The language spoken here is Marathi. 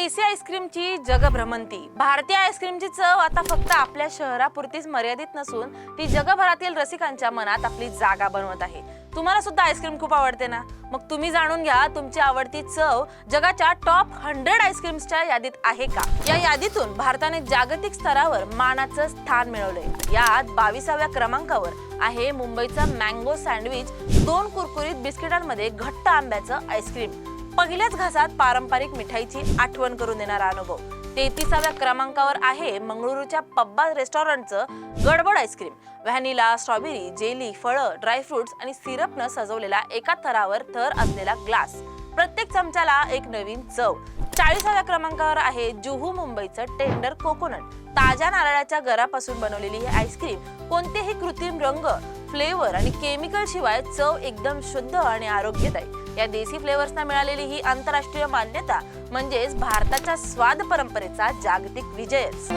देसी आईस्क्रीमची जगभ्रमंती। भारतीय आईस्क्रीमची चव आता फक्त आपल्या शहरापुरतीच मर्यादित नसून ती जगभरातील रसिकांच्या मनात आपली जागा बनवत आहे। तुम्हाला सुद्धा आईस्क्रीम खूप आवडते ना? मग तुम्ही जाणून घ्या तुमची आवडती चव जगाच्या टॉप 100 आईस्क्रीम्सच्या यादीत आहे का? या यादीतून भारताने जागतिक स्तरावर मानाचं स्थान मिळवलंय। यात 22व्या क्रमांकावर आहे मुंबईचा मँगो सँडविच, 2 कुरकुरीत बिस्किटांमध्ये घट्ट आंब्याचं आईस्क्रीम। पहिल्याच घासात पारंपरिक मिठाईची आठवण करून देणारा अनुभव। 33व्या क्रमांकावर आहे मंगळुरूच्या पब्बा रेस्टॉरंटचं गडबड आईस्क्रीम। व्हॅनिला, स्ट्रॉबेरी, जेली, फळं, ड्रायफ्रुट्स आणि सिरपनं सजवलेला एका थरावर थर असलेला ग्लास, प्रत्येक चमच्याला एक नवीन चव। 40व्या क्रमांकावर आहे जुहू मुंबईचं टेंडर कोकोनट। ताज्या नारळाच्या गरापासून बनवलेली ही आईस्क्रीम कोणतेही कृत्रिम रंग, फ्लेवर आणि केमिकल शिवाय चव एकदम शुद्ध आणि आरोग्यदायी। या देसी फ्लेवर्सना मिळालेली ही आंतरराष्ट्रीय मान्यता म्हणजेच भारताच्या स्वाद परंपरेचा जागतिक विजयच।